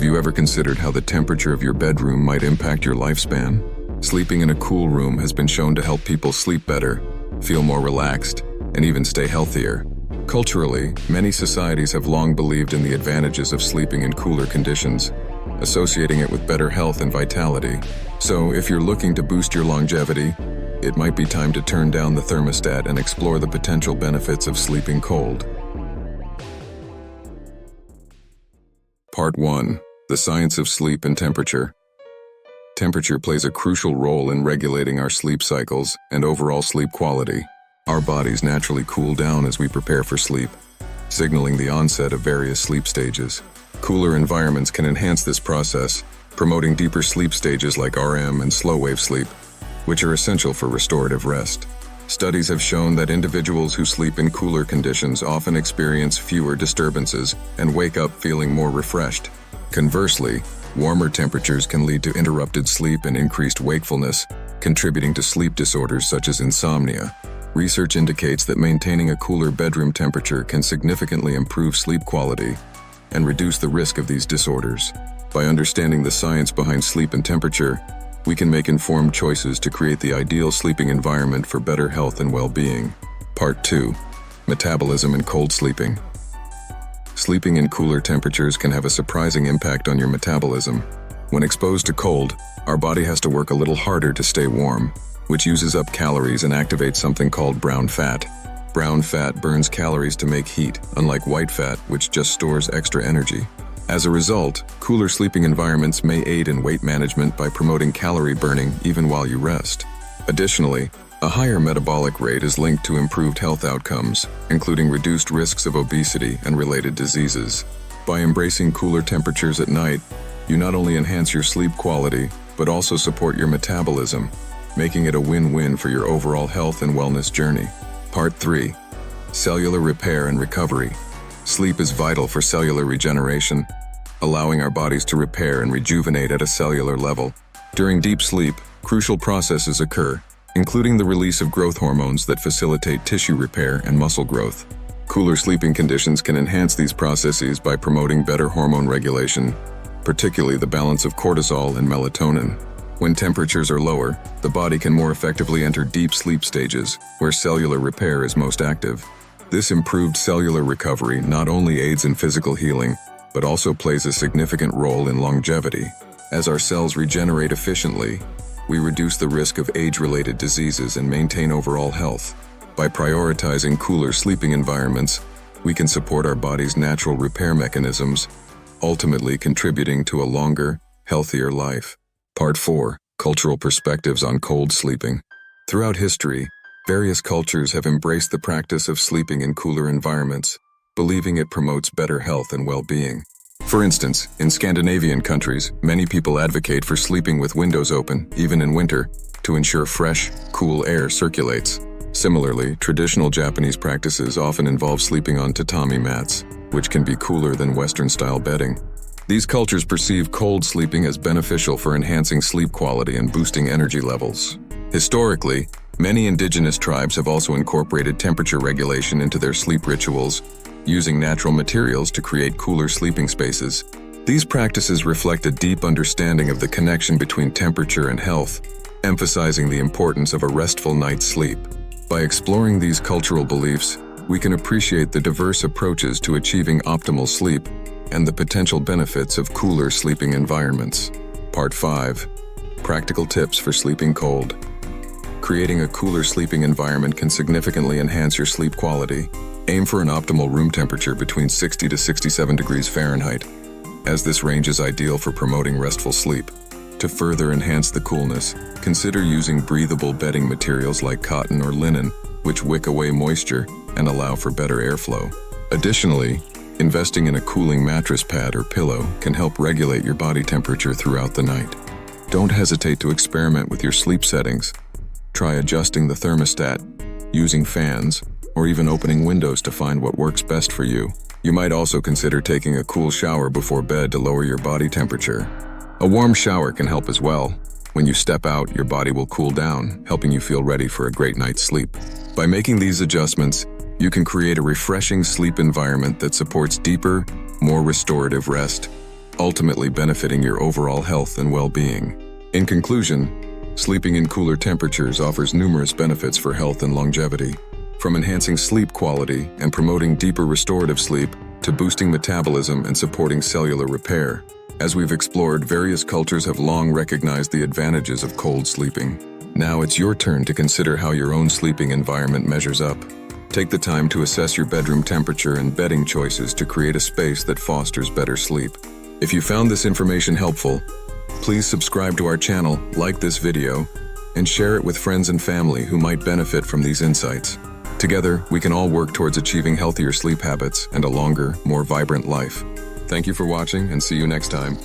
Have you ever considered how the temperature of your bedroom might impact your lifespan? Sleeping in a cool room has been shown to help people sleep better, feel more relaxed, and even stay healthier. Culturally, many societies have long believed in the advantages of sleeping in cooler conditions, associating it with better health and vitality. So, if you're looking to boost your longevity, it might be time to turn down the thermostat and explore the potential benefits of sleeping cold. Part 1. The Science of Sleep and Temperature. Temperature plays a crucial role in regulating our sleep cycles and overall sleep quality. Our bodies naturally cool down as we prepare for sleep, signaling the onset of various sleep stages. Cooler environments can enhance this process, promoting deeper sleep stages like REM and slow-wave sleep, which are essential for restorative rest. Studies have shown that individuals who sleep in cooler conditions often experience fewer disturbances and wake up feeling more refreshed. Conversely, warmer temperatures can lead to interrupted sleep and increased wakefulness, contributing to sleep disorders such as insomnia. Research indicates that maintaining a cooler bedroom temperature can significantly improve sleep quality and reduce the risk of these disorders. By understanding the science behind sleep and temperature, we can make informed choices to create the ideal sleeping environment for better health and well-being. Part 2. Metabolism and cold sleeping. Sleeping in cooler temperatures can have a surprising impact on your metabolism. When exposed to cold, our body has to work a little harder to stay warm, which uses up calories and activates something called brown fat. Brown fat burns calories to make heat, unlike white fat, which just stores extra energy. As a result, cooler sleeping environments may aid in weight management by promoting calorie burning even while you rest. Additionally, a higher metabolic rate is linked to improved health outcomes, including reduced risks of obesity and related diseases. By embracing cooler temperatures at night, you not only enhance your sleep quality, but also support your metabolism, making it a win-win for your overall health and wellness journey. Part 3. Cellular repair and recovery. Sleep is vital for cellular regeneration, allowing our bodies to repair and rejuvenate at a cellular level. During deep sleep, crucial processes occur, including the release of growth hormones that facilitate tissue repair and muscle growth. Cooler sleeping conditions can enhance these processes by promoting better hormone regulation, particularly the balance of cortisol and melatonin. When temperatures are lower, the body can more effectively enter deep sleep stages, where cellular repair is most active. This improved cellular recovery not only aids in physical healing, but also plays a significant role in longevity. As our cells regenerate efficiently, we reduce the risk of age-related diseases and maintain overall health. By prioritizing cooler sleeping environments, we can support our body's natural repair mechanisms, ultimately contributing to a longer, healthier life. Part 4. Cultural perspectives on cold sleeping. Throughout history, various cultures have embraced the practice of sleeping in cooler environments, believing it promotes better health and well-being. For instance, in Scandinavian countries, many people advocate for sleeping with windows open, even in winter, to ensure fresh, cool air circulates. Similarly, traditional Japanese practices often involve sleeping on tatami mats, which can be cooler than Western-style bedding. These cultures perceive cold sleeping as beneficial for enhancing sleep quality and boosting energy levels. Historically, many indigenous tribes have also incorporated temperature regulation into their sleep rituals, using natural materials to create cooler sleeping spaces. These practices reflect a deep understanding of the connection between temperature and health, emphasizing the importance of a restful night's sleep. By exploring these cultural beliefs, we can appreciate the diverse approaches to achieving optimal sleep and the potential benefits of cooler sleeping environments. Part 5. Practical tips for sleeping cold. Creating a cooler sleeping environment can significantly enhance your sleep quality. Aim for an optimal room temperature between 60 to 67 degrees Fahrenheit, as this range is ideal for promoting restful sleep. To further enhance the coolness, consider using breathable bedding materials like cotton or linen, which wick away moisture and allow for better airflow. Additionally, investing in a cooling mattress pad or pillow can help regulate your body temperature throughout the night. Don't hesitate to experiment with your sleep settings. Try adjusting the thermostat, using fans, or even opening windows to find what works best for you. You might also consider taking a cool shower before bed to lower your body temperature. A warm shower can help as well. When you step out, your body will cool down, helping you feel ready for a great night's sleep. By making these adjustments, you can create a refreshing sleep environment that supports deeper, more restorative rest, ultimately benefiting your overall health and well-being. In conclusion, sleeping in cooler temperatures offers numerous benefits for health and longevity, from enhancing sleep quality and promoting deeper restorative sleep to boosting metabolism and supporting cellular repair. As we've explored, various cultures have long recognized the advantages of cold sleeping. Now it's your turn to consider how your own sleeping environment measures up. Take the time to assess your bedroom temperature and bedding choices to create a space that fosters better sleep. If you found this information helpful, please subscribe to our channel, like this video, and share it with friends and family who might benefit from these insights. Together, we can all work towards achieving healthier sleep habits and a longer, more vibrant life. Thank you for watching, and see you next time.